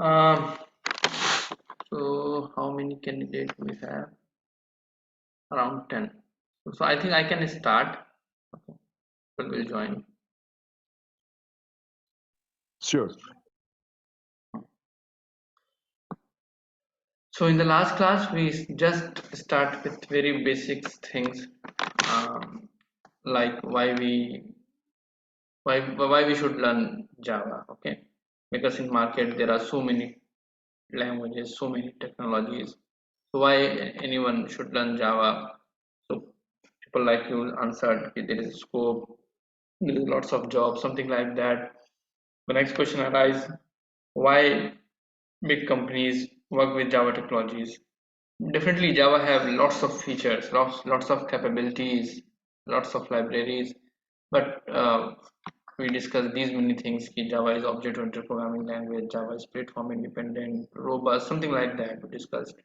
Um, so how many candidates we have? Around 10. So I think I can start. Okay. People will join. Sure. So in the last class, we just start with very basic things, like why we should learn Java. Okay, because in market there are so many languages, so many technologies. So why anyone should learn Java? So people like you answered, okay, there is scope, there is lots of jobs, something like that. The next question arises: why big companies work with Java technologies? Definitely, Java have lots of features, lots of capabilities, lots of libraries, but we discussed these many things. Ki Java is object-oriented programming language, Java is platform independent, robust, something like that. We discussed,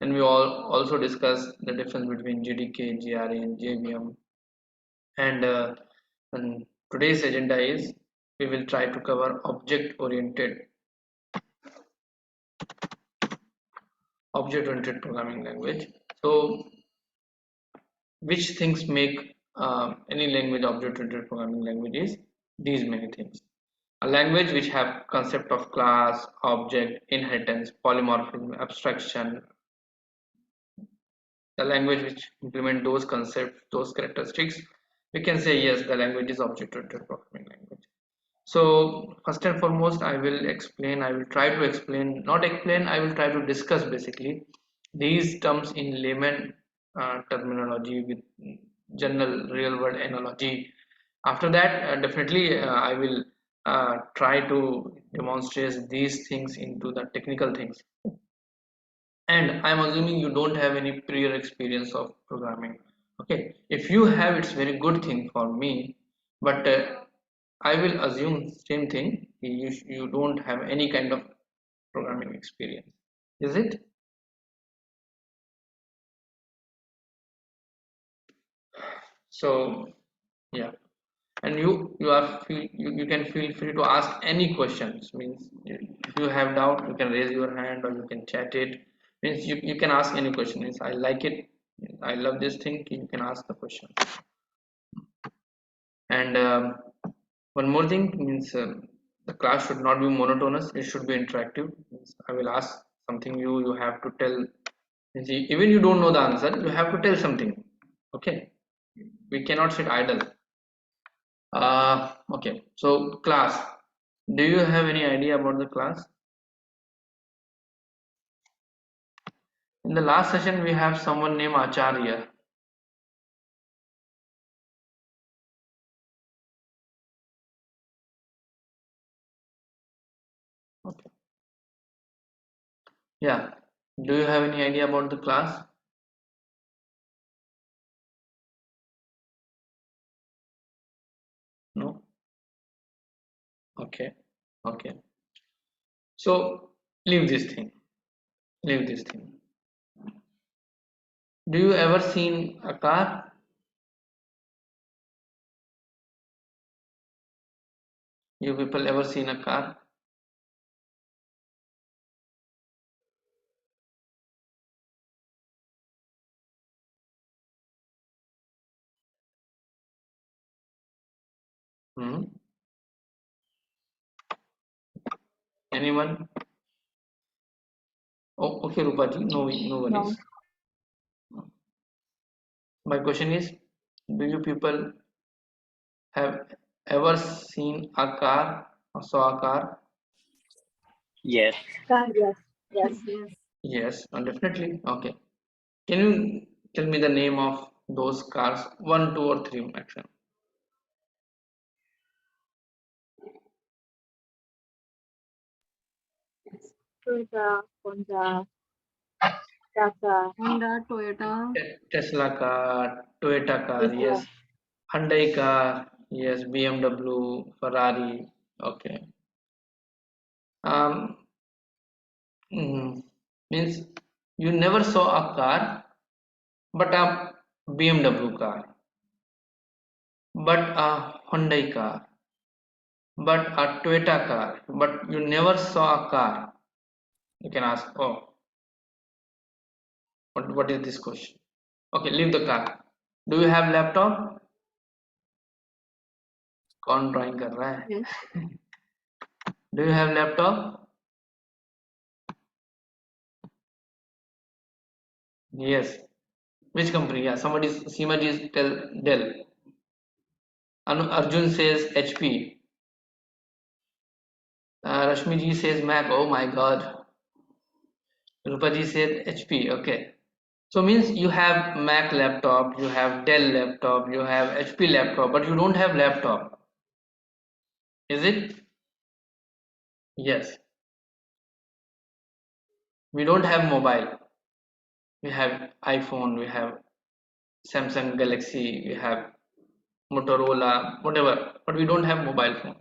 and we all also discussed the difference between JDK, GRA, and JVM. And today's agenda is we will try to cover object-oriented programming language. So which things make any language object-oriented programming language is these many things. A language which have concept of class, object, inheritance, polymorphism, abstraction, the language which implement those concepts, those characteristics, we can say yes, the language is object-oriented programming language. So first and foremost, I will try to explain, not explain, I will try to discuss basically these terms in layman terminology with general real world analogy. After that, definitely I will try to demonstrate these things into the technical things. And I'm assuming you don't have any prior experience of programming. Okay, if you have, it's very good thing for me, but I will assume same thing. You don't have any kind of programming experience, is it? So yeah, and you can feel free to ask any questions. Means if you have doubt, you can raise your hand or you can chat it. Means you can ask any question. Means I like it. I love this thing. You can ask the question. And one more thing means the class should not be monotonous. It should be interactive. Means I will ask something you have to tell. Means even you don't know the answer, you have to tell something. Okay, we cannot sit idle. Okay, so class. Do you have any idea about the class? In the last session, we have someone named Acharya. Okay. Yeah. Do you have any idea about the class? No. Okay. Okay. So leave this thing. Leave this thing. Do you ever seen a car? You people ever seen a car? Hmm? Anyone? Oh, okay, Rupaji. No, no No. worries. My question is, do you people have ever seen a car or saw a car? Yes. Yes. Yes. Yes. Yes, definitely. Okay. Can you tell me the name of those cars? One, two, or three maximum. Toyota, Honda, Tata, Honda, Toyota. Tesla car, Toyota car, Tesla. yes. Hyundai car, yes. BMW, Ferrari. Okay. Um, means you never saw a car, but a BMW car, but a Hyundai car, but a Toyota car, but you never saw a car. You can ask, oh, what is this question? Okay, leave the car. Do you have laptop? कौन drawing कर रहा है? Yes. Do you have laptop? Yes. Which company? Yeah, somebody, Seema ji tell Dell. Arjun says HP. Rashmi ji says Mac. Oh my God. Rupa ji said HP. Okay. So means you have Mac laptop, you have Dell laptop, you have HP laptop, but you don't have laptop. Is it? Yes. We don't have mobile. We have iPhone, we have Samsung Galaxy, we have Motorola, whatever, but we don't have mobile phone.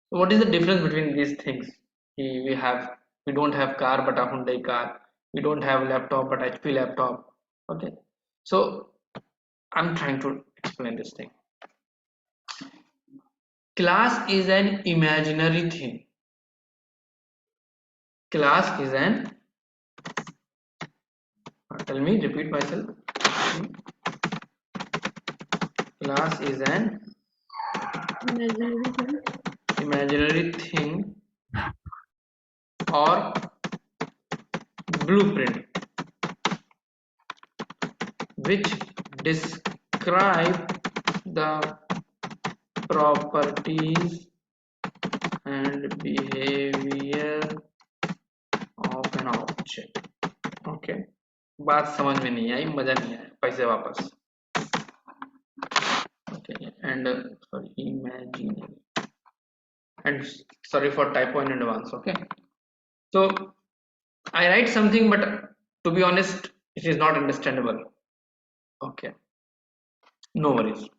So what is the difference between these things? We don't have car but a Hyundai car. We don't have laptop but HP laptop. Okay. So I'm trying to explain this thing. Class is an imaginary thing. Class is an, tell me, repeat myself. Class is an imaginary thing or blueprint which describe the properties and behavior of an object. Okay, बात समझ में नहीं आई, मजा नहीं आया, पैसे वापस. Okay, and sorry, imaginary, and sorry for typo in advance. Okay, so I write something, but to be honest, it is not understandable. Okay, no worries.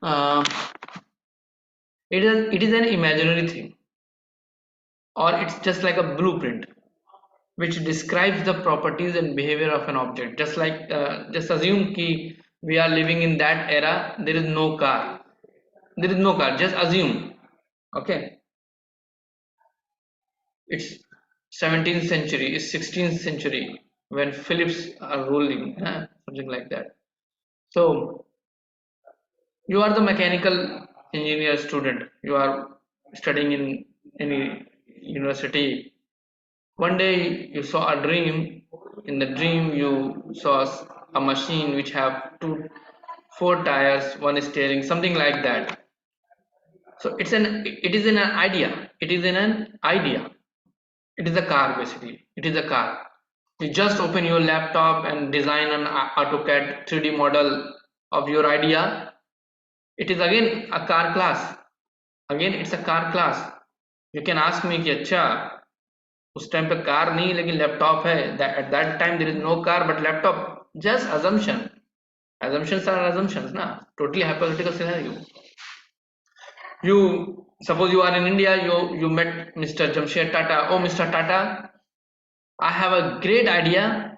Uh, it is an imaginary thing, or it's just like a blueprint which describes the properties and behavior of an object. Just like just assume ki we are living in that era, there is no car. There is no car. Just assume. Okay, it's 17th century, it's 16th century when Philips are ruling, something like that. So you are the mechanical engineer student. You are studying in any university. One day you saw a dream. In the dream, you saw a machine which have four tires, one steering, something like that. So it is in an idea. It is in an idea. It is a car basically. It is a car. You just open your laptop and design an AutoCAD 3D model of your idea. It is again a car class. Again, it's a car class. You can ask me कि अच्छा उस time पे car नहीं लेकिन laptop है. At that time there is no car but laptop. Just assumption. Assumptions are assumptions, na. Totally hypothetical scenario. You suppose you are in India. You met Mr. Jamshed Tata. Oh, Mr. Tata, I have a great idea.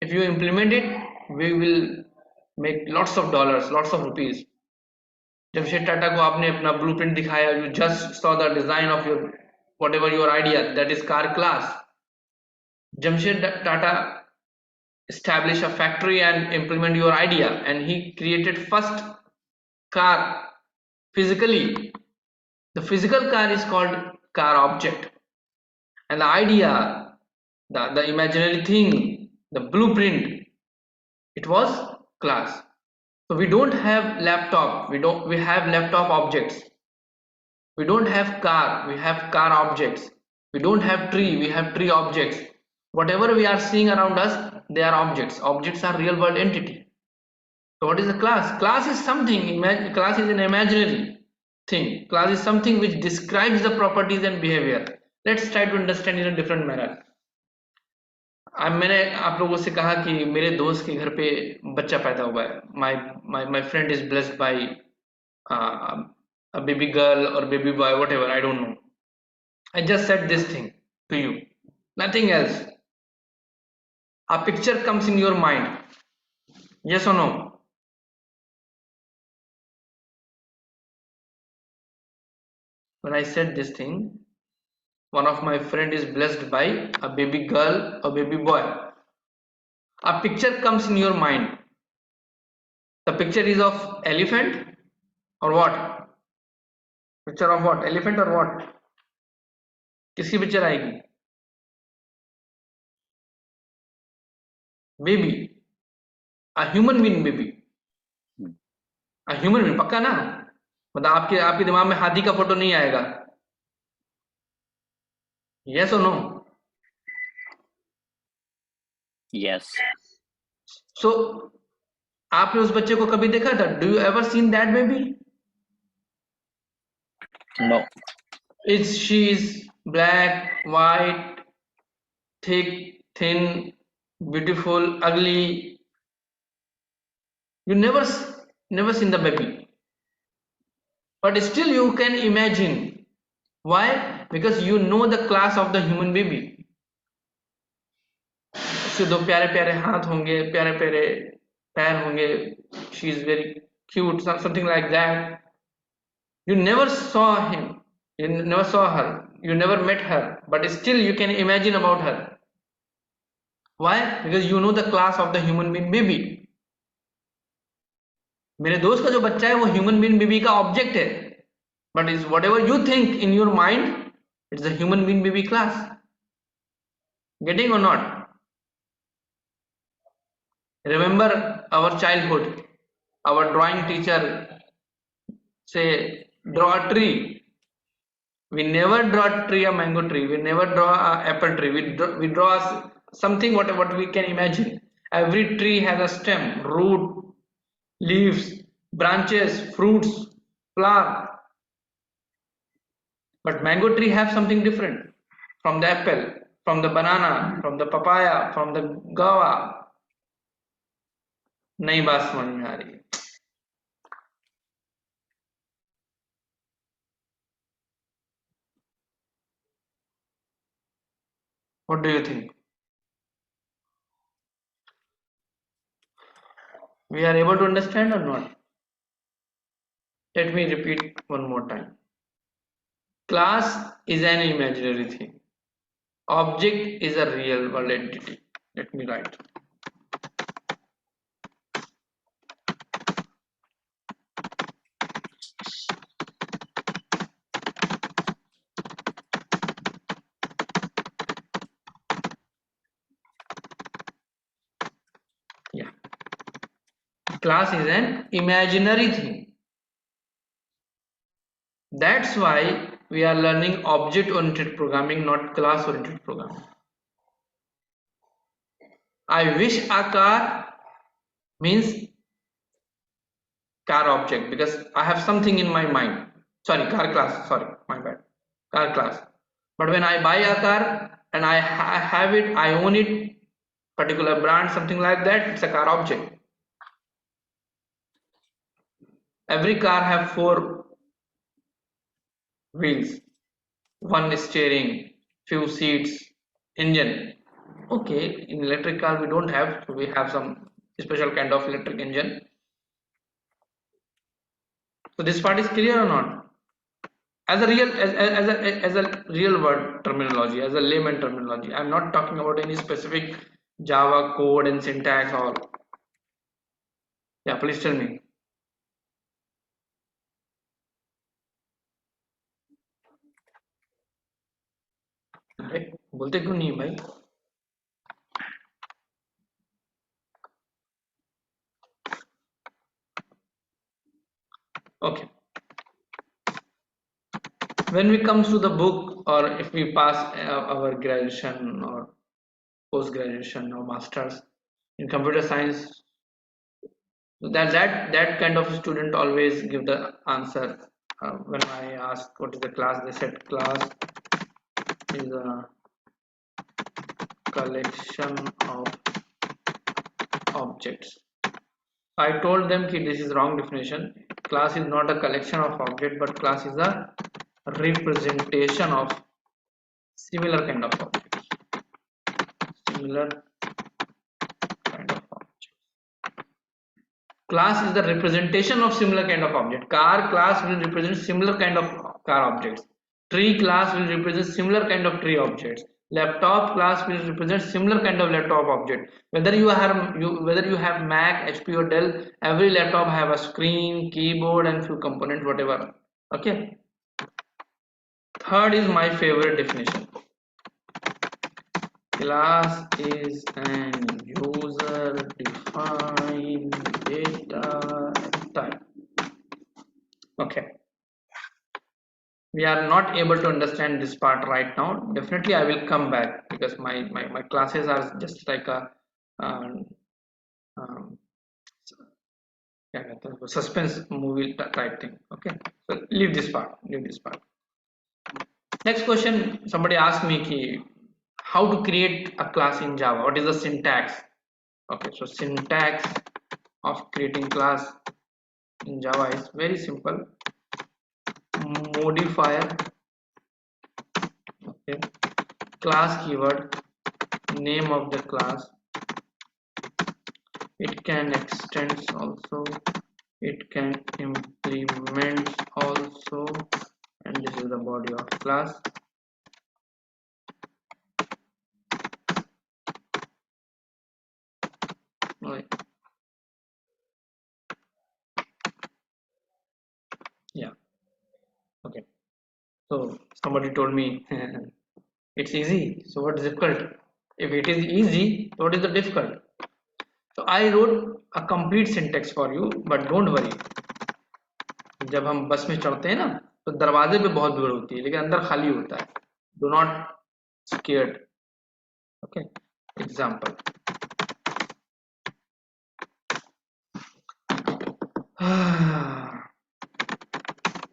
If you implement it, we will make lots of dollars, lots of rupees. Jamshed Tata को आपने अपना blueprint दिखाया. You just saw the design of your whatever your idea, that is car class. Jamshed Tata established a factory and implement your idea, and he created first car physically. The physical car is called car object, and the idea, the imaginary thing, the blueprint, it was class. So we don't have laptop, we have laptop objects. We don't have car, we have car objects. We don't have tree, we have tree objects. Whatever we are seeing around us, they are objects. Objects are real world entity. So what is a class? Class is something, class is an imaginary thing. Class is something which describes the properties and behavior. Let's try to understand in a different manner. अब मैंने आप लोगों से कहा कि मेरे दोस्त के घर पे बच्चा पैदा हुआ है. My friend is blessed by a baby girl or baby boy, whatever, I don't know. I just said this thing to you, nothing else. A picture comes in your mind, yes or no? When when I said this thing, one of my friend is blessed by a baby girl or baby boy. A picture comes in your mind. The picture is of elephant or what? Picture of what? Elephant or what? किसकी picture आएगी? Baby. A human being baby. A human being पक्का ना? मतलब आपके आपके दिमाग में हाथी का फोटो नहीं आएगा. Yes or no? Yes. So आपने उस बच्चे को कभी देखा था? Do you ever seen that baby? No. She is black, white, thick, thin, beautiful, ugly. You never seen the baby, but still you can imagine. Why? Because you know the class of the human baby. उसके दो प्यारे प्यारे हाथ होंगे, प्यारे प्यारे पैर होंगे. She is very cute, something like that. You never saw him, you never saw her, you never met her, but still you can imagine about her. Why? Because you know the class of the human being baby. मेरे दोस्त का जो बच्चा है वो human being baby का object है, but is what ever you think in your mind it's the human being baby class. Getting or not? Remember our childhood, our drawing teacher say draw a tree. We never draw a tree, a mango tree, we never draw a apple tree, we draw something what we can imagine. Every tree has a stem, root, leaves, branches, fruits, flower. But mango tree have something different from the apple, from the banana, from the papaya, from the guava. नई बात समझ में आ रही है. What do you think? We are able to understand or not? Let me repeat one more time. Class is an imaginary thing. Object is a real world entity. Let me write. Yeah. Class is an imaginary thing. That's why we are learning object-oriented programming, not class-oriented programming. I wish a car means car object because I have something in my mind. Sorry, car class. Sorry, my bad. Car class. But when I buy a car and I have it, I own it, particular brand, something like that, it's a car object. Every car have 4 wheels, 1 steering, few seats, engine. Okay, in electric car we don't have, so we have some special kind of electric engine. So this part is clear or not? As a real word terminology, as a layman terminology, I'm not talking about any specific Java code and syntax or. Yeah, please tell me. बोलते क्यों नहीं भाई? Okay. When we comes to the book, or if we pass our graduation or post graduation or masters in computer science, that kind of student always give the answer. When I ask what is the class, they said class is a collection of objects. I told them that this is wrong definition. Class is not a collection of objects, but class is a representation of similar kind of objects. Similar kind of objects. Class is the representation of similar kind of object. Car class will represent similar kind of car objects. Tree class will represent similar kind of tree objects. Laptop class will represent similar kind of laptop object. Whether you have Mac, HP or Dell, every laptop have a screen, keyboard and few components, whatever. Okay. Third is my favorite definition. Class is an user defined data type. Okay. We are not able to understand this part right now. Definitely I will come back because my classes are just like a um, um, suspense movie type thing. Okay, so leave this part. Next question, somebody asked me how to create a class in Java. What is the syntax? Okay, so syntax of creating class in Java is very simple. Modifier, okay, class keyword, name of the class. It can extend also, it can implement also, and this is the body of class. Right. Yeah, okay, so somebody told me it's easy, so what is difficult? If it is easy, what is the difficult? So I wrote a complete syntax for you, but don't worry. जब हम बस में चढ़ते हैं ना तो दरवाजे पे बहुत भीड़ होती है लेकिन अंदर खाली होता है. Do not scared. Okay, example.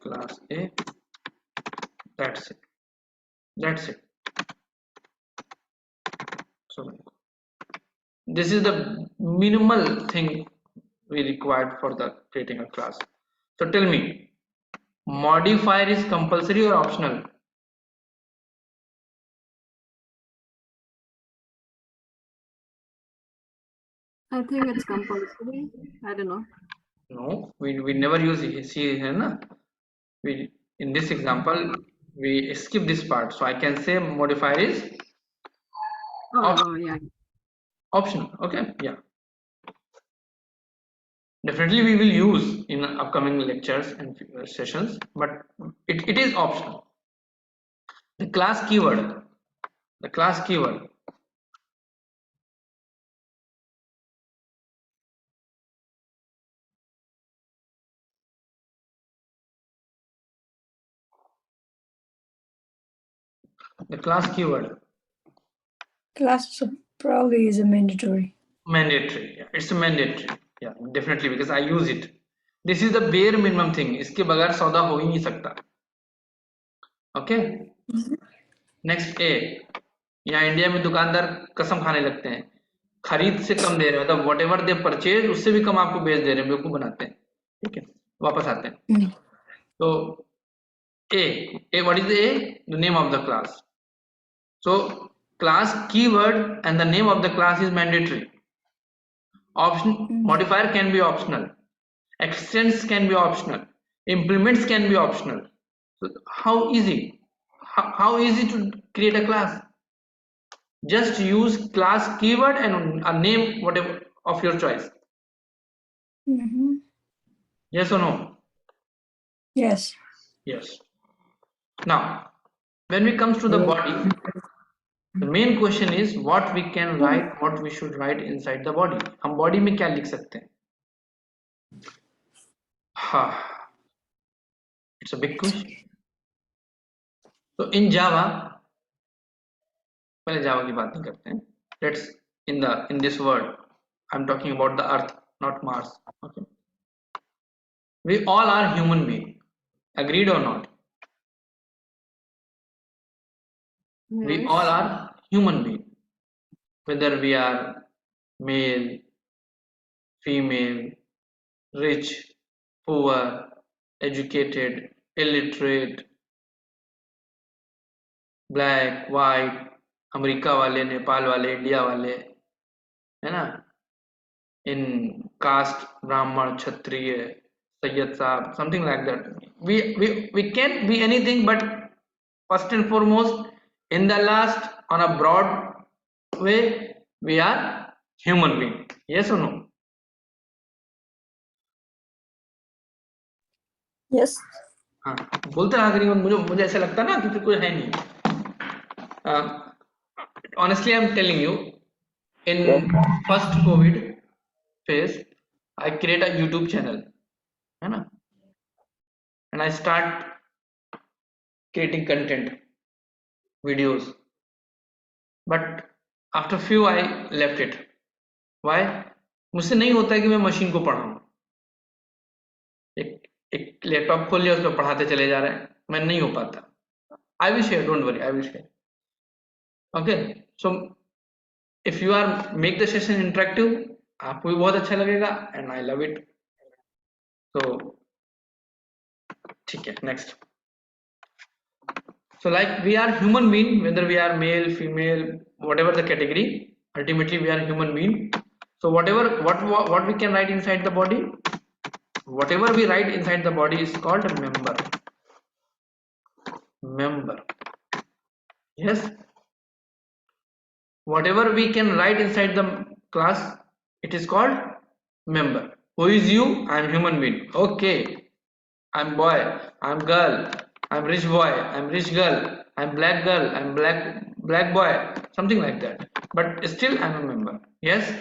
Class A, that's it. So this is the minimal thing we required for the creating a class. So tell me, modifier is compulsory or optional? I think it's compulsory. I don't know. No, we never use it. See here na, we in this example we skip this part, so I can say modifier is Oh, yeah. optional. Okay, yeah, definitely we will use in upcoming lectures and sessions, but it is optional. The class keyword, the class keyword, the class keyword, Class probably is a mandatory. mandatory. Yeah, it's a mandatory. Yeah, definitely because I use it. This is the bare minimum thing. इसके बगैर सौदा हो ही नहीं सकता. Okay. Next ए. यहाँ India में दुकानदार कसम खाने लगते हैं, खरीद से कम दे रहे हैं, मतलब वट एवर दे परचेज उससे भी कम आपको बेच दे रहे हैं, बेवकूफ बनाते हैं. ठीक है, वापस आते हैं. तो uh what is uh, the name of the class. So class keyword and the name of the class is mandatory. Option modifier can be optional, extends can be optional, implements can be optional. So how easy, how easy to create a class? Just use class keyword and a name whatever of your choice. Yes or no? Yes. Yes. Now when we comes to the body, the main question is what we can write, what we should write inside the body. हम body में क्या लिख सकते हैं? हाँ, it's a big question. So in Java, पहले Java की बात नहीं करते हैं. Let's in this world, I'm talking about the Earth, not Mars. Okay. We all are human being. Agreed or not? We Yes. all are human being. Whether we are male, female, rich, poor, educated, illiterate, black, white, America वाले, नेपाल वाले, India वाले, है ना, in caste, brahman, kshatriya, sayyid साहब, something like that. We can be anything, but First and foremost, in the last, on a broad way, we are human being. Yes or no? Yes. हाँ, बोलते रहा करिए, मुझे ऐसा लगता ना कि फिर कोई है नहीं. Honestly, I'm telling you, in first COVID phase, I create a YouTube channel, है ना, and I start creating content, videos. But after few, I left it. Why? मुझसे नहीं होता है कि मैं मशीन को पढ़ाऊं. एक लैपटॉप खोल लिया, उस पर पढ़ाते चले जा रहे हैं, मैं नहीं हो पाता. I will share, don't worry, I will share. Okay, so if you are make the session interactive, आपको भी बहुत अच्छा लगेगा, एंड आई लव इट. तो ठीक है, next. So like we are human being, whether we are male, female, whatever the category, ultimately we are human being. So what we can write inside the body, whatever we write inside the body is called a member. Member. Yes. Whatever we can write inside the class, it is called member. Who is you? I am human being. Okay. I'm boy, I'm girl, I'm rich boy, I'm rich girl, I'm black girl, I'm black boy, something like that. But still I'm a member. Yes.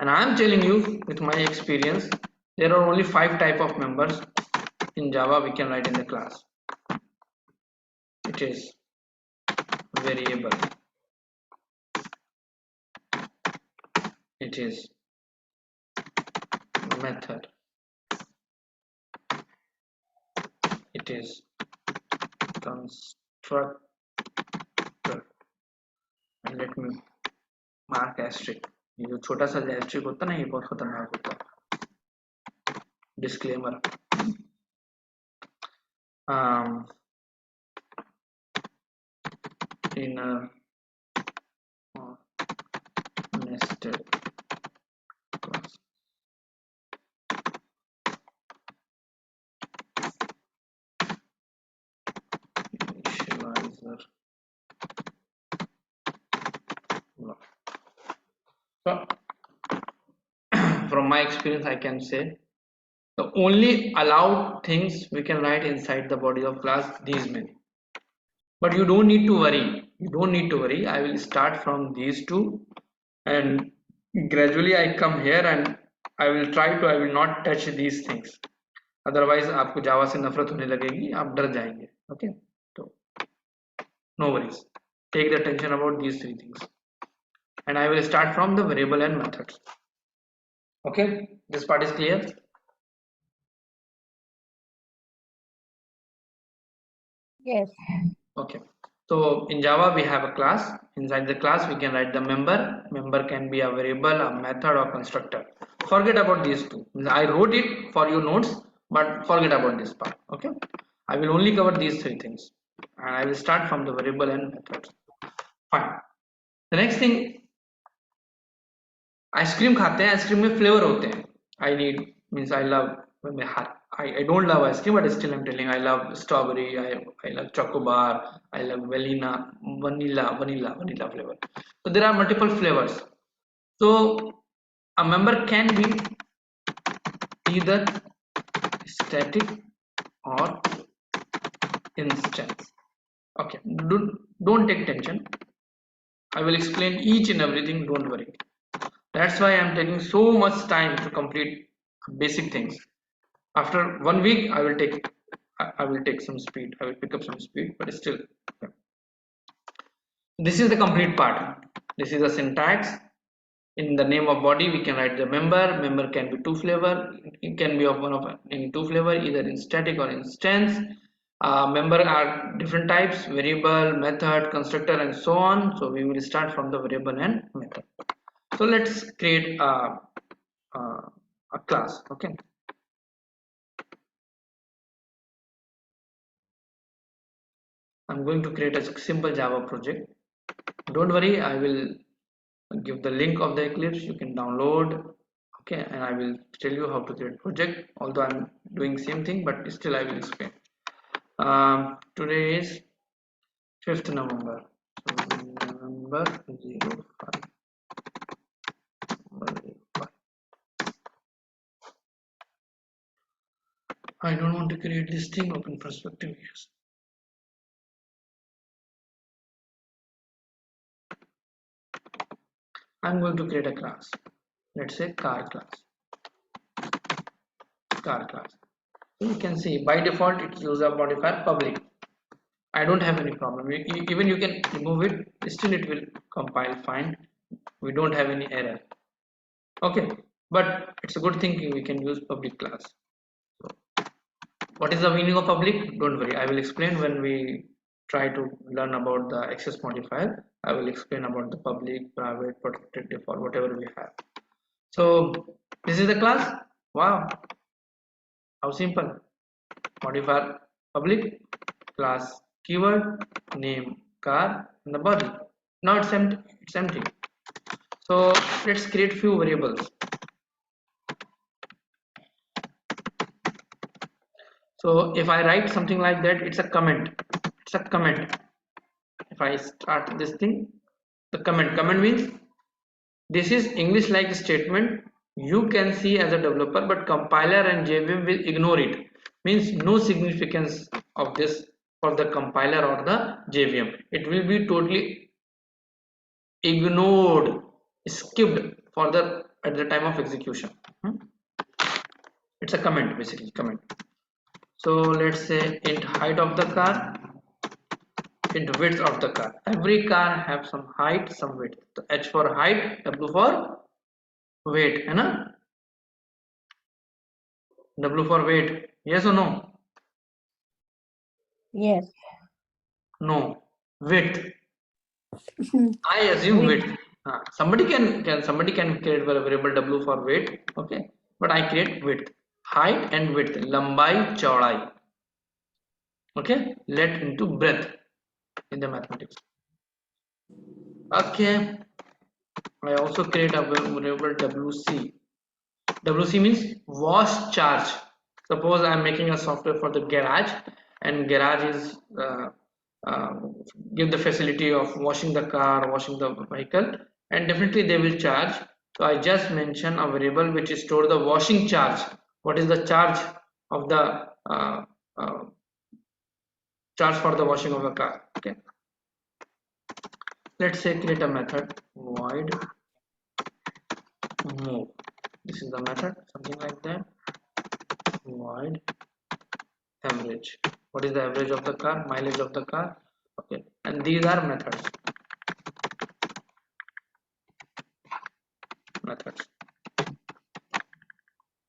And I'm telling you with my experience, there are only 5 type of members in Java we can write in the class. It is variable, it is method, it is constructor, and let me mark asterisk. ये जो छोटा सा asterisk होता है ना, ये बहुत खतरनाक होता है. Disclaimer. Inner or nested class. Initializer. So from my experience I can say the only allowed things we can write inside the body of class, these many. But you don't need to worry. You don't need to worry. I will start from these two, and gradually I come here, and I will not touch these things. Otherwise आपको जावा से नफरत होने लगेगी, आप डर जाएंगे. Okay, तो no worries. Take the attention about these 3 things, and I will start from the variable and methods. Okay, this part is clear. Yes. Okay, so in Java we have a class. Inside the class we can write the member. Member can be a variable, a method, or constructor. Forget about these 2. I wrote it for your notes, but forget about this part. Okay, I will only cover these 3 things, and I will start from the variable and methods. Fine. The next thing, ice cream खाते हैं, ice cream में flavour होते हैं. I need means I love, I don't love ice cream, but still I'm telling I love strawberry, I love chocobar, I love vanilla flavor. So there are multiple flavors. So a member can be either static or instance. Okay, don't take tension. I will explain each and everything, don't worry. That's why I'm taking so much time to complete basic things. After 1 week, I will take some speed. I will pick up some speed, but still, yeah. This is the complete part. This is a syntax. In the name of body, we can write the member. Member can be 2 flavor. It can be of one of in 2 flavor, either in static or instance. Member are different types: variable, method, constructor, and so on. So we will start from the variable and method. So let's create a class. Okay. I'm going to create a simple Java project. Don't worry, I will give the link of the Eclipse. You can download. Okay, and I will tell you how to create project. Although I'm doing same thing, but still I will explain. Today is 5th November. November 05. I don't want to create this thing open perspective. Yes. I'm going to create a class. Let's say car class. Car class. So you can see by default it's user modifier public. I don't have any problem. Even you can remove it, still it will compile fine. We don't have any error. Okay, but it's a good thing we can use public class. So, what is the meaning of public? Don't worry, I will explain when we try to learn about the access modifier. I will explain about the public, private, protected, default, whatever we have. So this is the class. Wow, how simple. Modifier public, class keyword, name car, and the body. Now it's empty. It's empty. So let's create few variables. So if I write something like that, it's a comment. It's a comment. If I start this thing, the comment means this is English like statement you can see as a developer, but compiler and JVM will ignore it. Means no significance of this for the compiler or the JVM. It will be totally ignored, skipped for the at the time of execution. It's a comment, basically comment. So let's say int height of the car, int width of the car. Every car have some height, some width. So H for height, W for weight, है ना? W for weight, yes or no? Yes. No, width. I assume width. Somebody can create a variable W for weight, okay? But I create width, height and width, lambai chaudai. Okay, let into breadth in the mathematics. Okay, I also create a variable WC. WC means wash charge. Suppose I am making a software for the garage, and garage is give the facility of washing the car, washing the vehicle, and definitely they will charge. So I just mention a variable which is store the washing charge. What is the charge of the uh, charge for the washing of the car? Okay. Let's say create a method void move. This is the method, something like that. Void average. What is the average of the car? Mileage of the car. Okay, and these are methods.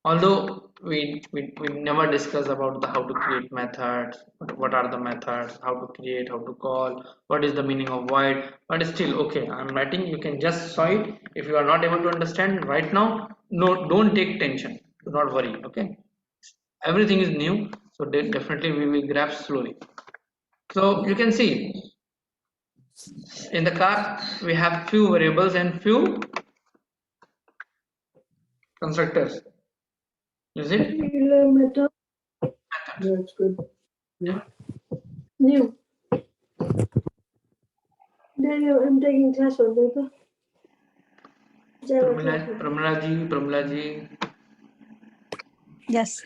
Although we never discuss about the how to create methods, what are the methods, how to create, how to call, what is the meaning of void, but still okay, I'm writing, you can just saw it. If you are not able to understand right now, no, don't take tension, do not worry. Okay, everything is new, so definitely we will grasp slowly. So you can see in the car we have few variables and few constructors. Is it? Method. That's good. Yeah. New. Daniel, I'm taking test on paper. Pramila ji. Yes.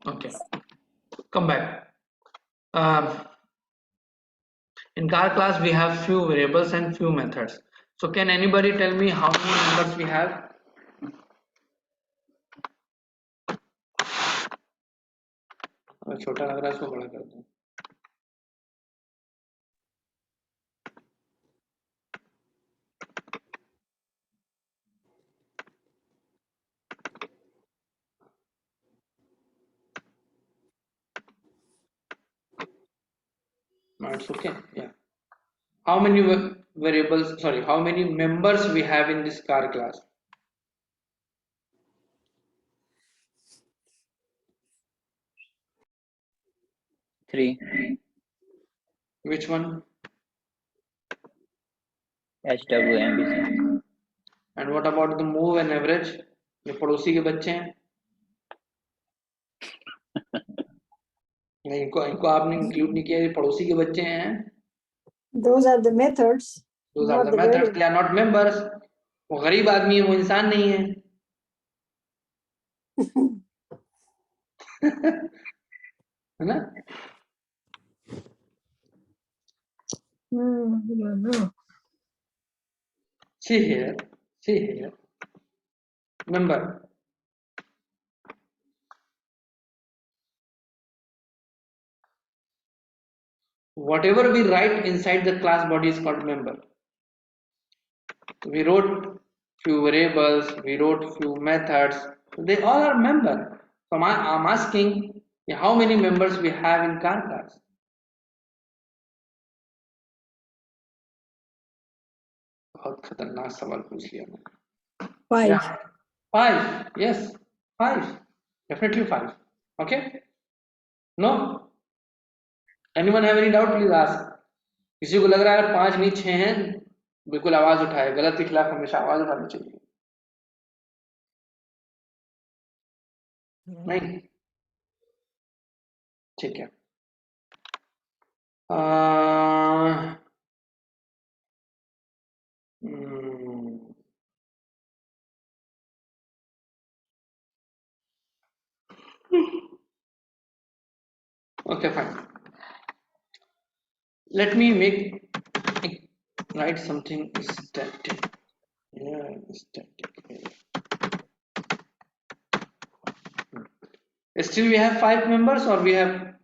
Okay, come back. In car class we have few variables and few methods. So can anybody tell me how many members we have? छोटा लग रहा है, इसको बड़ा कर दूं. No, it's okay. Yeah. How many variables? Sorry, how many members we have in this car class? Three. Which one? HWMBC. And what about the move and average? ये पड़ोसी के बच्चे हैं. नहीं, इनको आपने इंक्लूड नहीं किया, ये पड़ोसी के बच्चे हैं. Those are the methods. Those are not the the methods. variables. They are not members. वो गरीब आदमी है, वो इंसान नहीं है. है ना? No. See here. Member. Whatever we write inside the class body is called member. We wrote few variables, we wrote few methods. They all are member. So I'm asking how many members we have in car class. बहुत खतरनाक सवाल पूछ लिया मैंने. 5. Yeah. 5. Yes. 5. Definitely 5. Okay. No. Anyone have any doubt? Please ask. किसी को लग रहा है 5 नहीं 6 हैं, बिल्कुल आवाज उठाए. गलत के खिलाफ हमेशा आवाज उठानी चाहिए. नहीं, ठीक है. Okay, fine. Let me write something static. Yeah, static. Still we have 5 members, or we have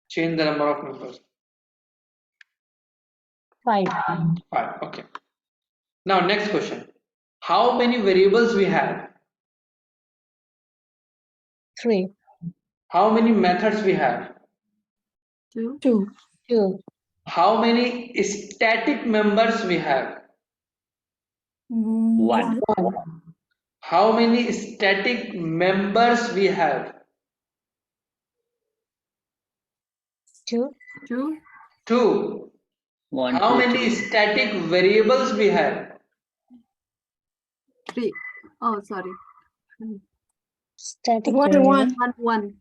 changed the number of members? 5. 5. Okay. Now next question. How many variables we have? 3. How many methods we have? 2. 2. How many static members we have? 1. 1. How many static members we have? 2. 2. 2. 1, How 2, many 3. static variables we have? 3. Oh, sorry. Static 1. variable. 1. 1.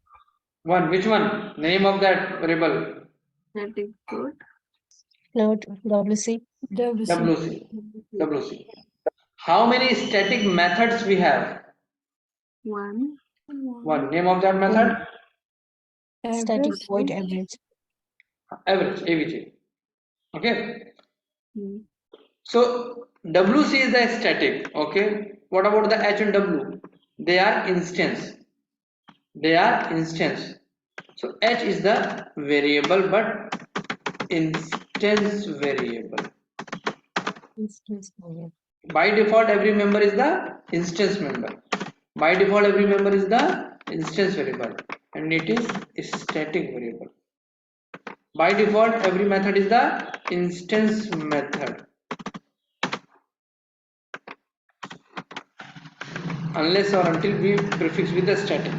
1. Which one? Name of that variable? Static float. Float. WC. WC. How many static methods we have? 1. 1. Name of that method? Static void average. Average, AVG. Okay. Hmm. So WC is the static. Okay. What about the H and W? They are instance. So H is the variable, but instance variable. Instance variable. By default, every member is the instance member. By default, every member is the instance variable, and it is a static variable. By default, every method is the instance method, unless or until we prefix with the static.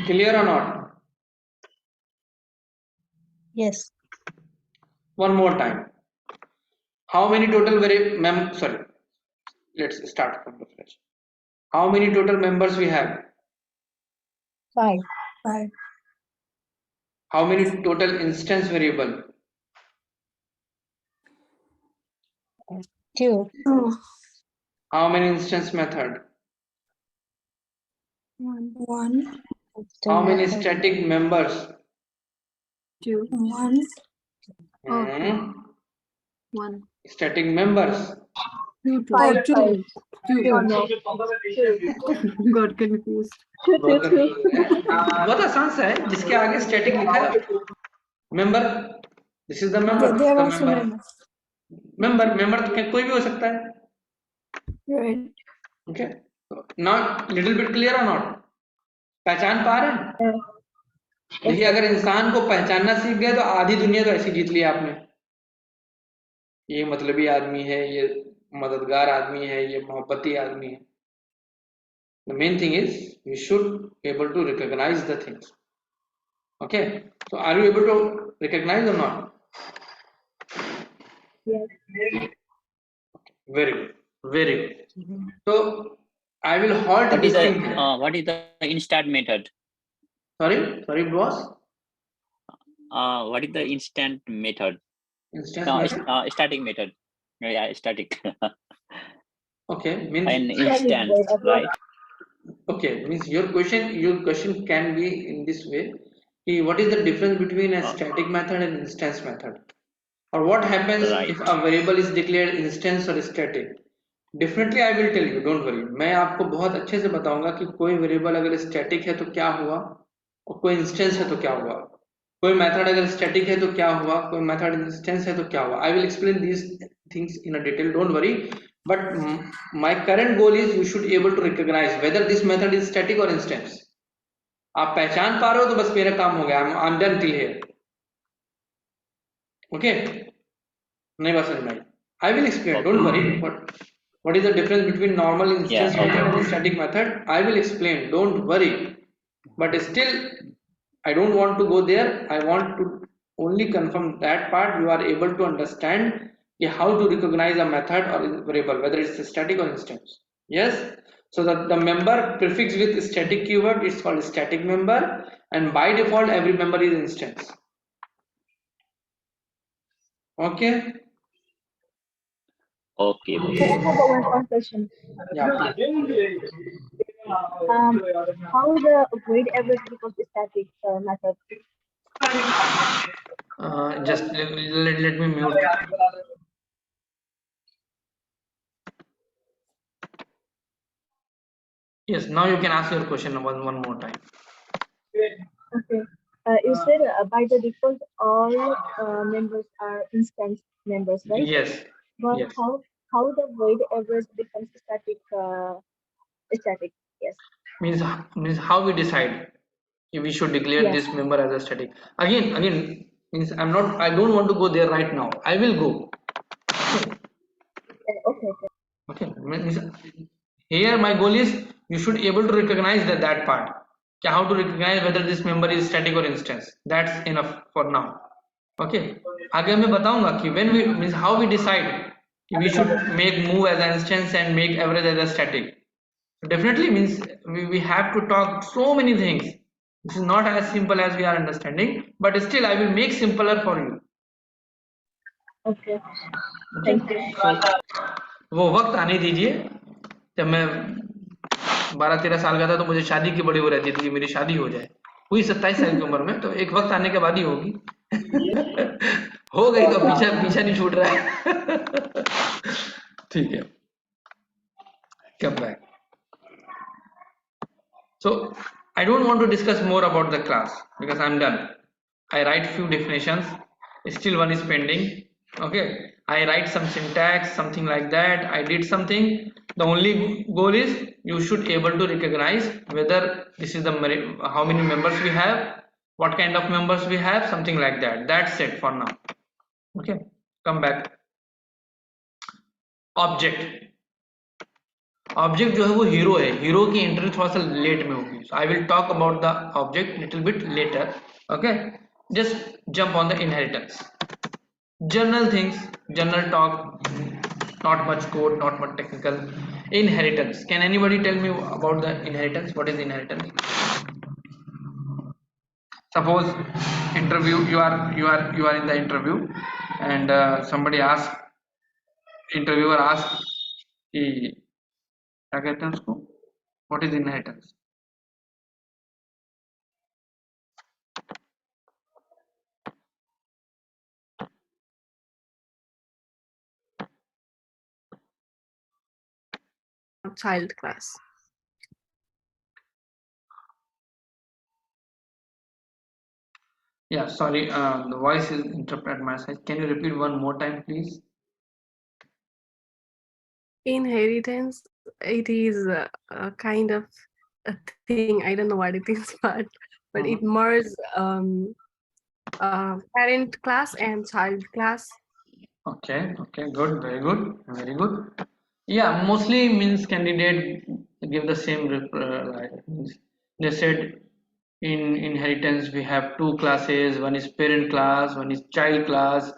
Clear or not? Yes. One more time. How many total let's start from the fresh. How many total members we have? 5. How many total instance variable? 2. How many instance method? 1. How many static members? 2. Hmm. 1. Static members. 2. 5. 2. 2. Two. No. Got confused. बहुत आसान सा है, जिसके आगे static लिखा है member. This is the member. They are also member तो कोई भी हो सकता है. Right. Okay. Not little bit clear और नॉट? पहचान पा रहे हैं? देखिए, अगर इंसान को पहचानना सीख गए तो आधी दुनिया तो ऐसी जीत ली आपने. ये मतलबी आदमी है, ये मददगार आदमी है, ये मोहब्बती आदमी है. The main thing is you should be able to recognize the things. Okay, so are you able to recognize or not? Yes. Very good. So I will halt What this is the thing here. what is the instant method? Sorry, boss. What is the instant method? Instance No, method. static method. Yeah, static. Okay, means An Static instance, void ever. right? okay, means your question can be in this way. What is the difference between a static method and instance method? Or what happens Right. if a variable is declared instance or static? Definitely I will tell you, don't worry. मैं आपको बहुत अच्छे से बताऊंगा कि कोई variable अगर static है तो क्या हुआ और कोई इंस्टेंस है तो क्या हुआ, कोई मेथड अगर स्टैटिक है तो क्या हुआ, कोई मेथड इंस्टेंस है तो क्या हुआ. I will explain these things in a detail, don't worry. But my current goal is you should able to recognize whether this method is static or instance. आप पहचान पा रहे हो तो बस मेरा काम हो गया. I'm done till here. Okay, नहीं बस समझ में आई. I will explain, don't Okay. worry. What is the difference between normal Yeah. instance Okay. method and static method? I will explain, don't worry. But still, I don't want to go there. I want to only confirm that part you are able to understand how to recognize a method or a variable, whether it's a static or instance. Yes? So that the member prefix with static keyword is called static member, and by default every member is instance. Okay? Okay. Can I have one question? Yeah, please. How the void average becomes static method? Just let me mute. Yes, now you can ask your question one more time. Okay. You said by the default all members are instance members, right? Yes, But yes. how the void average becomes static? Static. Yes. Means how we decide if we should declare Yes. this member as a static. Again means I don't want to go there right now. I will go. Okay. Okay. Means here my goal is you should able to recognize that part. How to recognize whether this member is static or instance. That's enough for now. Okay. आगे मैं बताऊंगा कि when we means how we decide कि we should make move as an instance and make average as a static. Definitely means we have to talk so many things. This is not as simple as we are understanding, but still I will make simpler for you. Okay. Okay. Thank you. So वो वक्त आने दीजिए जब मैं 12-13 साल का था तो मुझे शादी की बड़ी हो रहती थी कि मेरी शादी हो जाए. हुई 27 साल की उम्र में, तो एक वक्त आने के बाद ही होगी. हो गई तो पीछा पीछा नहीं छूट रहा है. ठीक है. Come back. So I don't want to discuss more about the class because I'm done. I write few definitions, still one is pending. Okay, I write some syntax, something like that. I did something. The only goal is you should able to recognize whether this is the how many members we have, what kind of members we have, something like that. That's it for now. Okay, come back. Object जो है वो hero है. Hero की entry थोड़ा सा late में होगी. So I will talk about the object little bit later. Okay, just jump on the inheritance. General things, general talk, not much code, not much technical. Inheritance. Can anybody tell me about the inheritance? What is inheritance? Suppose interview, you are in the interview, and somebody asks, interviewer asks कि क्या कहते हैं उसको, what is inheritance? Child class. Yeah, sorry, the voice is interrupted at my side. Can you repeat one more time, please? Inheritance, it is a kind of a thing. I don't know what it is, but it merges parent class and child class. Okay, good, very good, very good. Yeah, mostly means candidate give the same means they said in inheritance we have two classes. One is parent class, one is child class.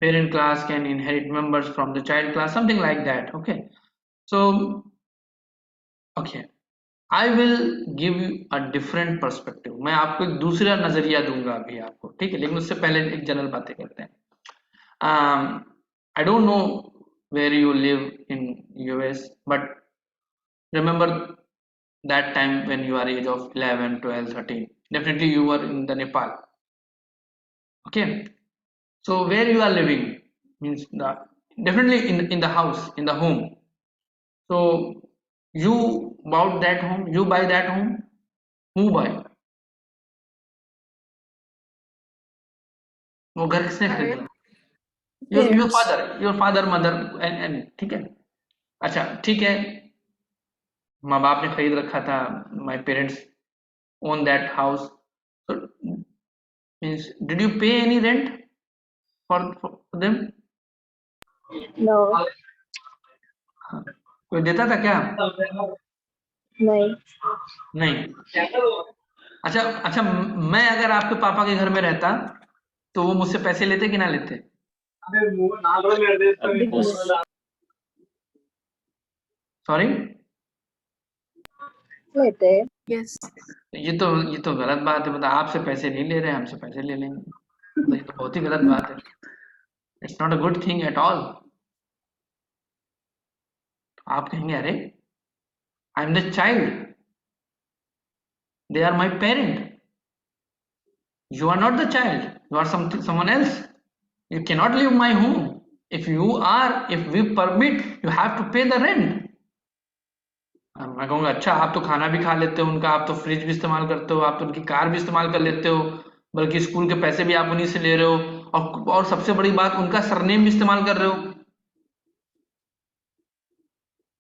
Parent class can inherit members from the child class, something like that. Okay, so okay, I will give you a different perspective. मैं आपको एक दूसरा नजरिया दूंगा अभी आपको, ठीक है, लेकिन उससे पहले एक जनरल बातें करते हैं। I don't know where you live in US, but remember that time when you are age of 11, 12, 13, definitely you were in the Nepal. Okay, so where you are living means the definitely in the house, in the home. So you bought that home, you buy that home, who buy? वो घर किसने खरीदा? your Parents. father, your father, mother and ठीक है। अच्छा ठीक है, माँ बाप ने खरीद रखा था, my parents own that house, so means did you pay any rent for them? No. हाँ, कोई देता था क्या? नहीं। नहीं। अच्छा अच्छा, मैं अगर आपके पापा के घर में रहता तो वो मुझसे पैसे लेते कि ना लेते? Push. सॉरी, लेते। Yes. ये तो गलत बात है। मतलब आपसे पैसे नहीं ले रहे हैं, हमसे पैसे ले लेंगे, मतलब ये तो बहुत ही गलत बात है। It's not a good thing at all. आप कहेंगे अरे I am the child, they are my parent, you are not the child, you are something, someone else, you cannot leave my home. If we permit, you have to pay the rent. मैं कहूँगा अच्छा, आप तो खाना भी खा लेते हो उनका, आप तो फ्रिज भी इस्तेमाल करते हो, आप तो उनकी कार भी इस्तेमाल कर लेते हो, बल्कि स्कूल के पैसे भी आप उन्हीं से ले रहे हो, और सबसे बड़ी बात उनका सरनेम भी इस्तेमाल कर रहे हो।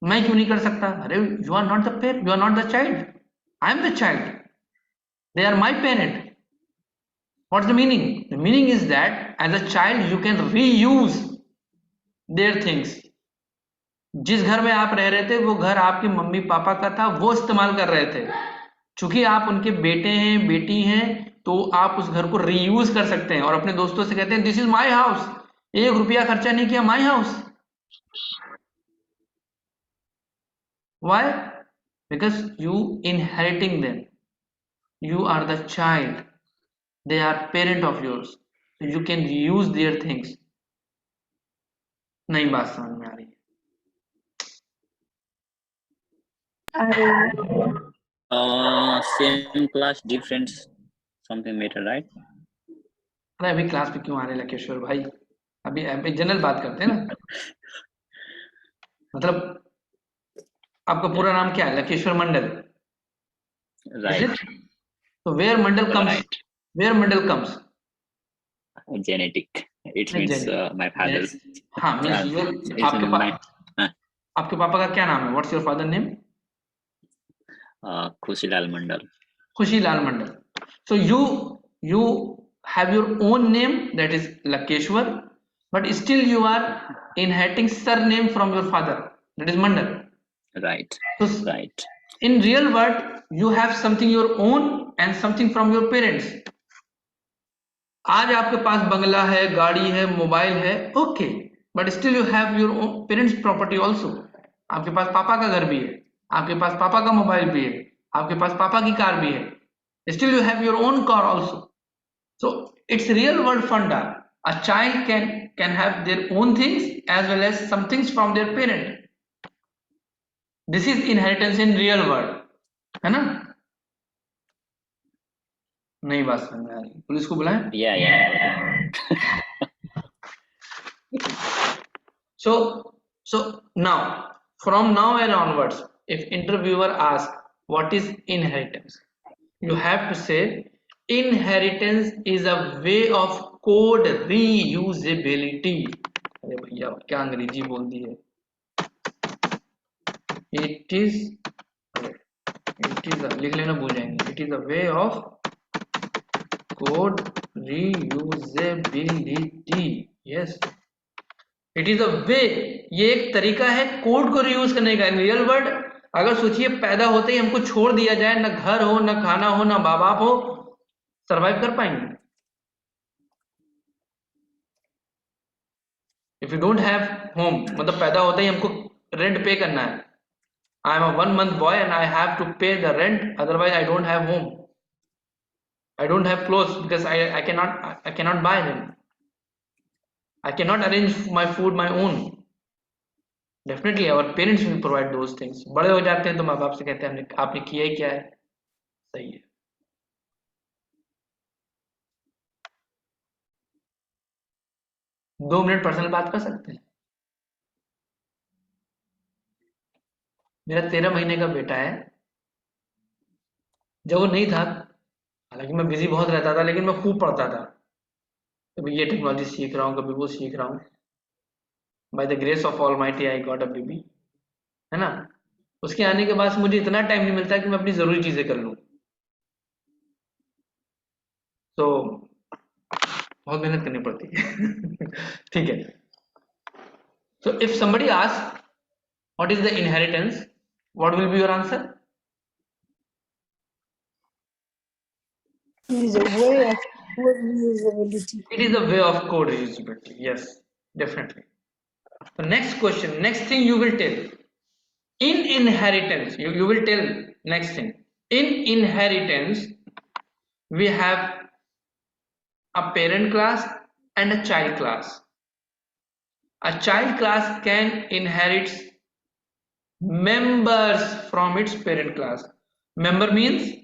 मैं क्यों नहीं कर सकता? अरे you are not the parent, you are not the child, I am the child, they are my parent. What's the meaning? The meaning is that as a child you can reuse their things. जिस घर में आप रह रहे थे वो घर आपके मम्मी पापा का था, वो इस्तेमाल कर रहे थे। चूंकि आप उनके बेटे हैं, बेटी हैं, तो आप उस घर को रीयूज कर सकते हैं और अपने दोस्तों से कहते हैं दिस इज माई हाउस। 1 रुपया खर्चा नहीं किया, my house. Why? Because you inheriting them, you are the child, they are parent of yours, so you can use their things। नई बात समझ में आ रही है? अरे Same class, different something matter, right? अरे अभी क्लास में क्यों आ रहे लकेश्वर भाई? अभी जनरल बात करते हैं ना। मतलब आपका पूरा नाम क्या है? लकेश्वर मंडल, is Right, it? So where Mandal comes? right. Where Mandal comes? Genetic. It नहीं means जेन, my father's. हाँ means your, It's in my आपके पापा का क्या नाम है? What's your father name? Khushilal Mandal. Khushilal Mandal. So you have your own name, that is Lakeshwar, but still you are inheriting surname from your father, that is Mandal. Right, So right. in real world you have something your own and something from your parents. आज आपके पास बंगला है, गाड़ी है, mobile है, okay, but still you have your parents property also. आपके पास पापा का घर भी है, आपके पास पापा का मोबाइल भी है, आपके पास पापा की कार भी है, still you have your own car also. So it's real world funda, a child can have their own things as well as some things from their parent. This is inheritance in real world, है ना? नई बात समझ में आ रही? Police को बुलाएं? Yeah, got it. So now, from now and onwards, if interviewer asks what is inheritance, you have to say inheritance is a way of code reusability। अरे भैया क्या अंग्रेजी बोल दी है। It is a, लिख लेना भूल जाएंगे। It is a way of code reusability। Yes, it is a way, ये एक तरीका है कोड को रीयूज करने का। रियल वर्ल्ड अगर सोचिए पैदा होते ही हमको छोड़ दिया जाए, ना घर हो, ना खाना हो, ना माँ बाप हो, सरवाइव कर पाएंगे? If you don't have home, मतलब पैदा होते ही हमको रेंट पे करना है, I am a 1 month boy and I have to pay the rent, otherwise I don't have home. I don't have clothes because I cannot buy them. I cannot arrange my food my own. Definitely our parents will provide those things. बड़े हो जाते हैं तो माँ बाप से कहते हैं आपने किया ही क्या है? सही है. 2 मिनट पर्सनल बात कर सकते हैं. मेरा 13 महीने का बेटा है. जब वो नहीं था, हालांकि मैं बिजी बहुत रहता था, लेकिन मैं खूब पढ़ता था. कभी ये टेक्नोलॉजी सीख रहा हूँ, कभी वो सीख रहा हूँ. By the grace of almighty I got a baby, है ना. उसके आने के बाद से मुझे इतना टाइम नहीं मिलता कि मैं अपनी जरूरी चीजें कर लूँ. तो बहुत मेहनत करनी पड़ती है. ठीक है. So if somebody asks what is the inheritance, what will be your answer? It is a way of reusability. It is a way of code reusability. Yes, definitely. The next question, next thing you will tell. In inheritance, you will tell next thing. In inheritance, we have a parent class and a child class. A child class can inherit members from its parent class. Member means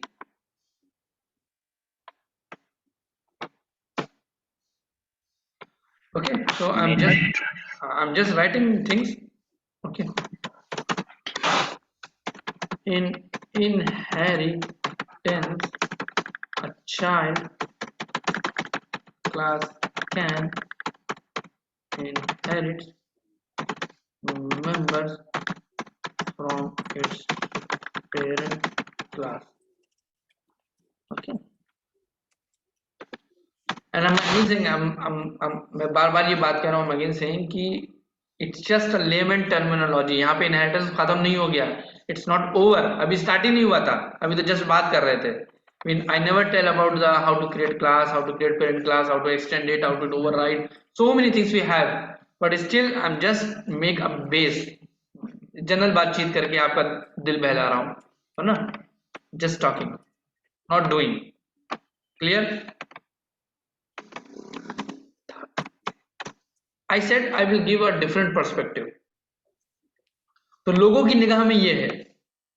okay. So I'm just writing things. Okay. In inheritance, a child class can inherit members from its parent class. Okay. And I'm again saying मैं बार-बार ये बात कह रहा हूँ. I'm again saying कि it's just a layman terminology. यहाँ पे inheritance खत्म नहीं हो गया. It's not over. अभी start ही नहीं हुआ था. अभी तो just बात कर रहे थे. I never tell about the how to create class, how to create parent class, how to extend it, how to override. So many things we have. But still I'm just make a base. General बातचीत करके आपका दिल बहला रहा हूँ, है ना. Just talking, not doing. Clear? I said I will give a different perspective. तो लोगों की निगाह में ये है.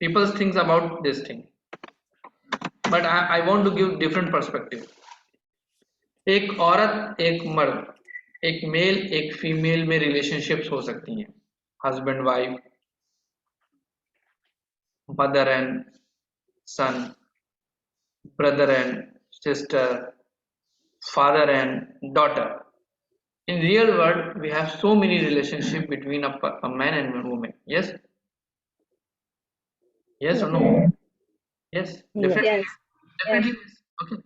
People thinks about this thing. But I want to give different perspective. एक औरत, एक मर्द, एक मेल, एक फीमेल में रिलेशनशिप्स हो सकती हैं. Husband wife, mother and son, brother and sister, father and daughter. In real world, we have so many relationships between a man and a woman. Yes? Yes or no? Yes, definitely. Yes. Definitely. Okay.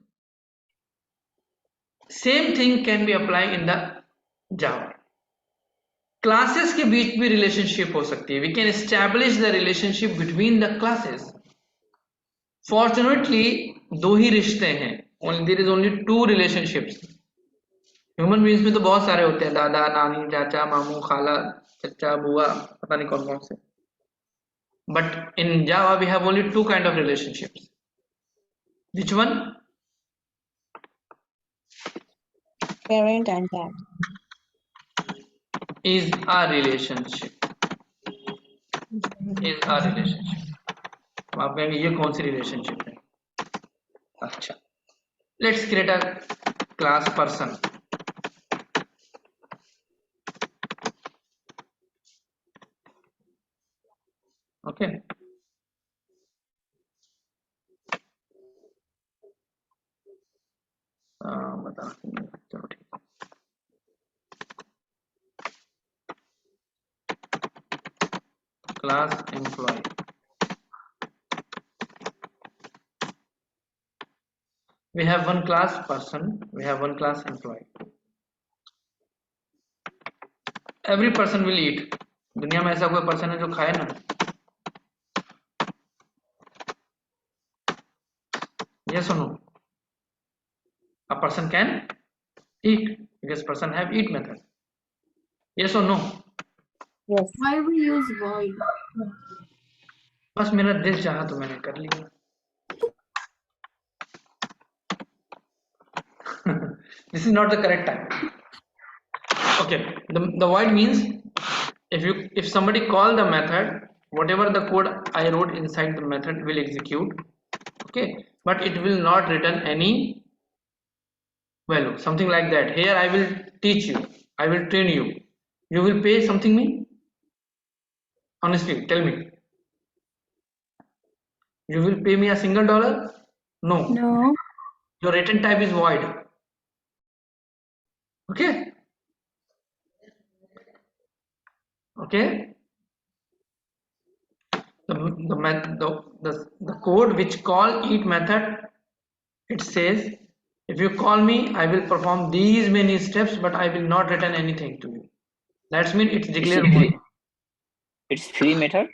Same thing can be applied in the Java. Classes के बीच भी relationship हो सकती है. We can establish the relationship between the classes. Fortunately, दो ही रिश्ते हैं. There is only 2 relationships. Human beings में तो बहुत सारे होते हैं. दादा, नानी, चाचा, मामू, खाला, चचा, बुआ, पता नहीं कौन कौन से. But in Java we have only 2 kind of relationships. Which one? Parent and child. Is a relationship. Is a relationship. तो आप कहेंगे ये कौन सी रिलेशनशिप है? अच्छा, let's create a class person. Okay. बता, चलो ठीक. Class employee. We have one class person, we have one class employee. Every person will eat. दुनिया में ऐसा कोई पर्सन है जो खाए ना? Yes or no? A person can eat because person have eat method. Yes or no? Yes. Why we use void? बस मेरा दिल चाहा तो मैंने कर लिया. This is not the correct time. Okay, the void means if somebody call the method, whatever the code I wrote inside the method will execute. Okay, but it will not return any value, something like that. Here I will teach you, I will train you. You will pay something me? Honestly, tell me. You will pay me a single dollar? No. No. Your return type is void. Okay. Okay. The code which call each method, it says if you call me I will perform these many steps but I will not return anything to you. That's mean it's It's declared a void. it's free method,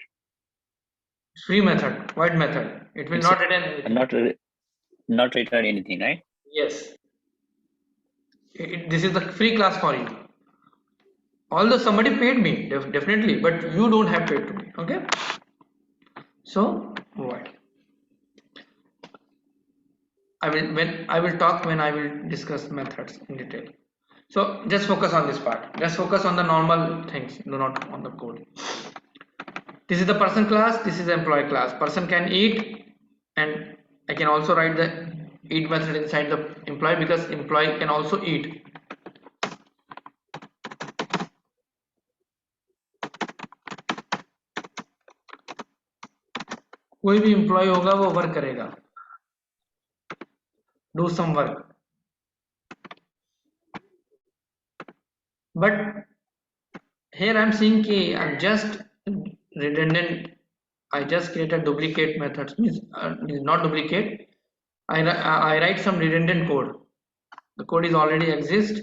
Free method, void method. It will it's not return anything. not return anything, right? Yes. This is the free class for you. Although somebody paid me, definitely, but you don't have paid to me. Okay. So void. I will talk when I will discuss methods in detail. So just focus on this part. Just focus on the normal things, do not on the code. This is the person class, this is the employee class. Person can eat, and I can also write the eat method inside the employee because employee can also eat. कोई भी employee होगा वो work करेगा, do some work. But here I'm seeing कि I'm just redundant. I just create a duplicate method. Means not duplicate. I write some redundant code. The code is already exist.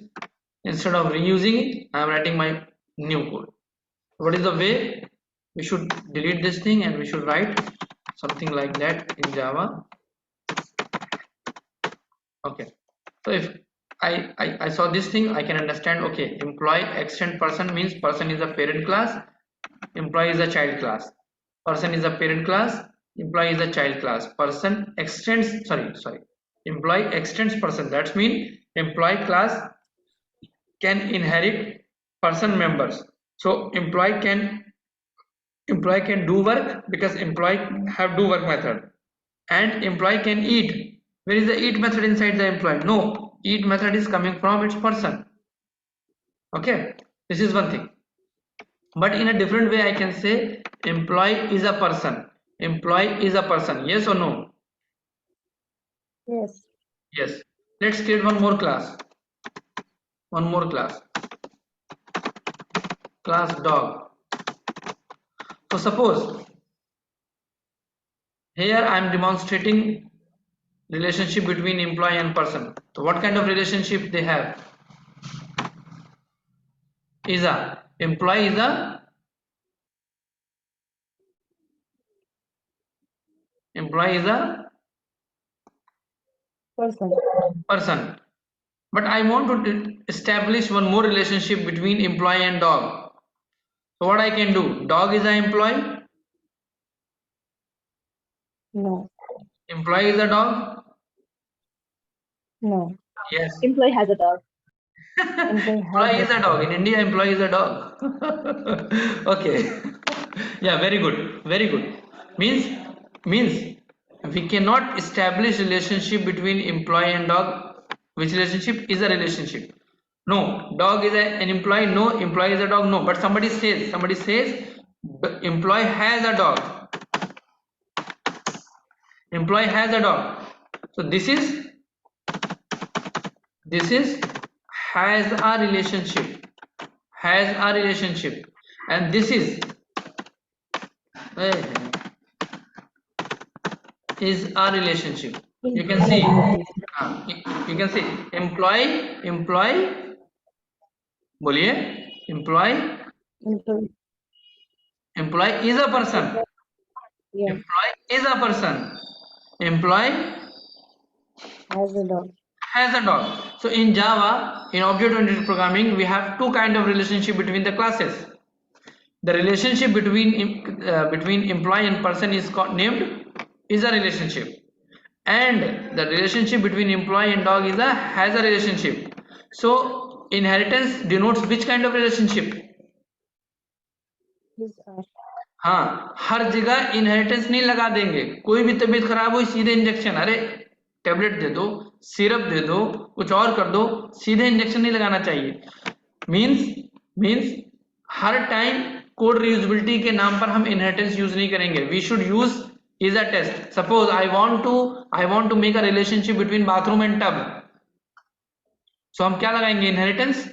Instead of reusing it, I am writing my new code. What is the way? We should delete this thing and we should write something like that in Java. Okay. So if I saw this thing, I can understand. Okay, employee extend person means person is a parent class, employee is a child class. Person is a parent class, employee is a child class. Person extends, sorry, employee extends person. That means employee class can inherit person members. So employee can do work because employee have do work method, and employee can eat. Where is the eat method inside the employee? No, eat method is coming from its person. Okay, this is one thing. But in a different way I can say employee is a person. Employee is a person. Yes or no? Yes. Yes. Let's create one more class. One more class. Class dog. So suppose here I am demonstrating relationship between employee and person. So what kind of relationship they have? Is a employee is a person. But I want to establish one more relationship between employee and dog. So what I can do? Dog is an employee. No. Employee is a dog. No. Yes. Employee has a dog. Employee is a dog. In India, employee is a dog. Okay. Yeah, very good. Very good. Means we cannot establish relationship between employee and dog. Which relationship is a relationship? No, dog is an employee. No, employee is a dog. No, but somebody says the employee has a dog. Employee has a dog. So this is has a relationship, and this is a relationship. You can see you can see employee बोलिए employee is a person. Yes. Employee is a person. Employee Has a dog. has a dog. So in Java, in object-oriented programming, we have two kind of relationship between the classes. The relationship between employee and person is named is a relationship, and the relationship between employee and dog is a has a relationship. So inheritance denotes which kind of relationship? हाँ, हर जगह inheritance नहीं लगा देंगे। कोई भी तबीयत खराब हो सीधे इंजेक्शन, अरे टेबलेट दे दो, सिरप दे दो, कुछ और कर दो, सीधे इंजेक्शन नहीं लगाना चाहिए। मीन्स हर टाइम कोड रीयूजेबिलिटी के नाम पर हम इनहेरिटेंस यूज नहीं करेंगे। We should use is a test. Suppose I want to make a relationship between bathroom and tub, so हम क्या लगाएंगे? Inheritance.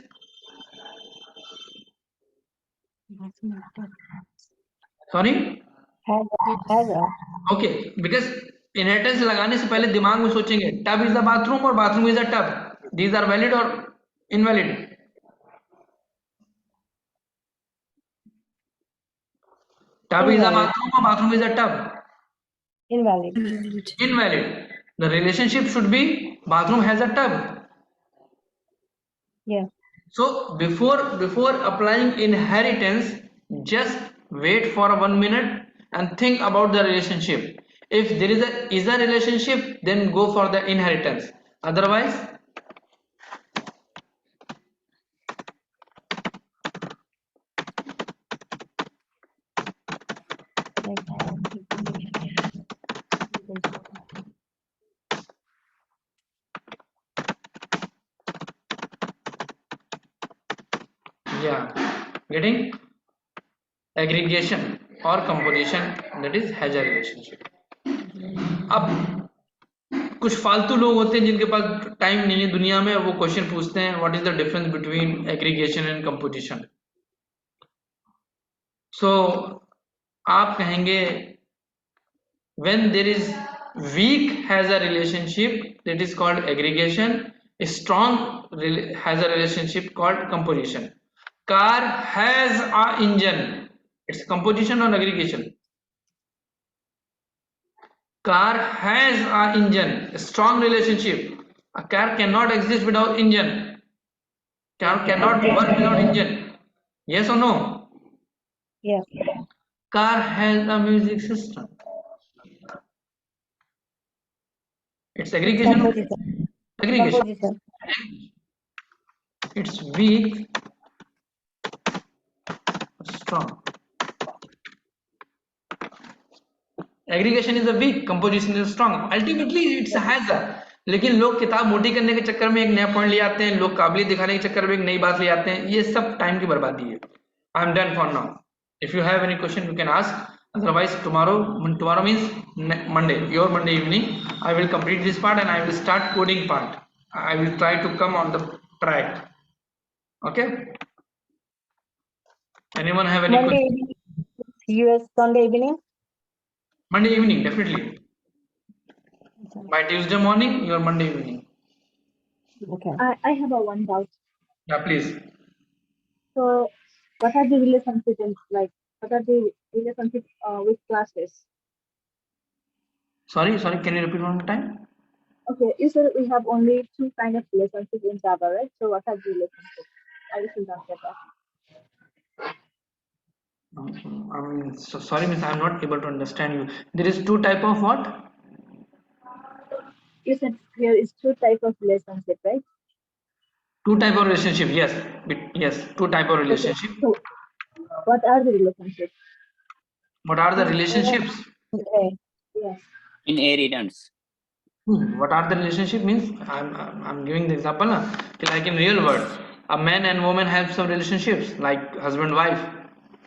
Sorry, okay, because inheritance लगाने से पहले दिमाग में सोचेंगे टब इज द बाथरूम और bathroom is a tub, these are valid और invalid? Tub is a bathroom or bathroom is a tub? Invalid. Invalid. The relationship should be bathroom has a tub. Yeah. So before applying inheritance, just wait for 1 minute and think about the relationship. If there is a relationship, then go for the inheritance. Otherwise, yeah, getting aggregation or composition, that is has a relationship. अब कुछ फालतू लोग होते हैं जिनके पास time नहीं है दुनिया में, वो क्वेश्चन पूछते हैं what is the difference between aggregation and composition. So आप कहेंगे when there is weak has a relationship that is called aggregation, strong has a relationship called composition. Car has a engine, it's composition और aggregation? Car has a engine, a strong relationship. A car cannot exist without engine. Car cannot work without engine. Yes or no? Yeah. Car has a music system. It's aggregation. Composition. Aggregation. Composition. It's weak, strong. Aggregation is a weak, composition is strong, ultimately it's has a. लेकिन लोग किताब मोटी करने के चक्कर में एक नया पॉइंट ले आते हैं, लोग काबिलियत दिखाने के चक्कर में एक नई बात ले आते हैं, ये सब टाइम की बर्बादी है। I am done for now. If you have any question you can ask, otherwise tomorrow means Monday, your Monday evening, I will complete this part and I will start coding part. I will try to come on the track. Okay, anyone have any Monday question? evening. US Sunday evening. Monday evening, definitely. By Tuesday morning, your Monday evening. Okay. I have a one doubt. Yeah, please. So, what are the relationships like? What are the relationships with classes? Sorry, can you repeat one more time? Okay, you said we have only two kind of relationships in Java, right? So, what are the relationships? I just don't get that. Sorry, miss, I'm not able to understand you. There is two type of what? You said there is two type of relationship, right? Two type of relationship. Yes, yes, two type of relationship. Okay. So, what are the relationships? What are the relationships? Okay. Yes. Inheritance. What are the relationship means? I'm giving the example, na? Like in real world, a man and woman have some relationships, like husband wife,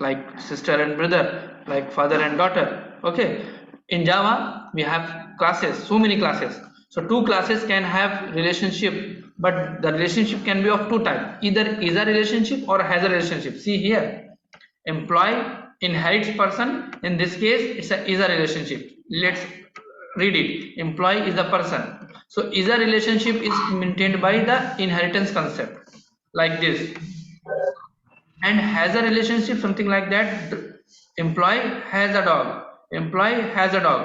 like sister and brother, like father and daughter. Okay, in Java we have classes, so many classes. So two classes can have relationship, but the relationship can be of two types, either is a relationship or has a relationship. See here, employee inherits person, in this case it's is a relationship. Let's read it. Employee is the person, so is a relationship is maintained by the inheritance concept, like this. And has a relationship something like that. Employee has a dog, employee has a dog.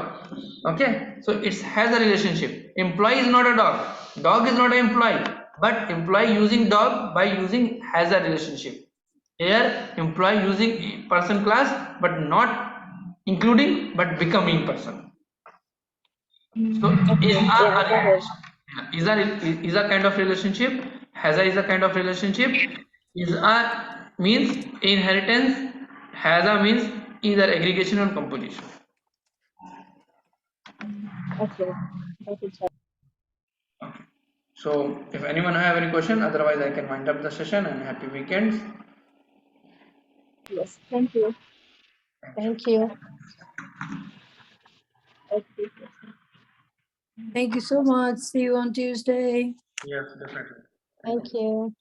Okay, so it has a relationship. Employee is not a dog, dog is not an employee, but employee using dog by using has a relationship. Here, employee using person class, but not including, but becoming person. So Okay. is Yeah, I got it. is a kind of relationship. Has a is a kind of relationship. Is a means inheritance. Has a means either aggregation or composition. Okay. Got it. So if anyone have any question, otherwise I can wind up the session and happy weekends. Yes. Thank you. Thank you. Okay. Thank you so much. See you on Tuesday. Yes, definitely. Thank you.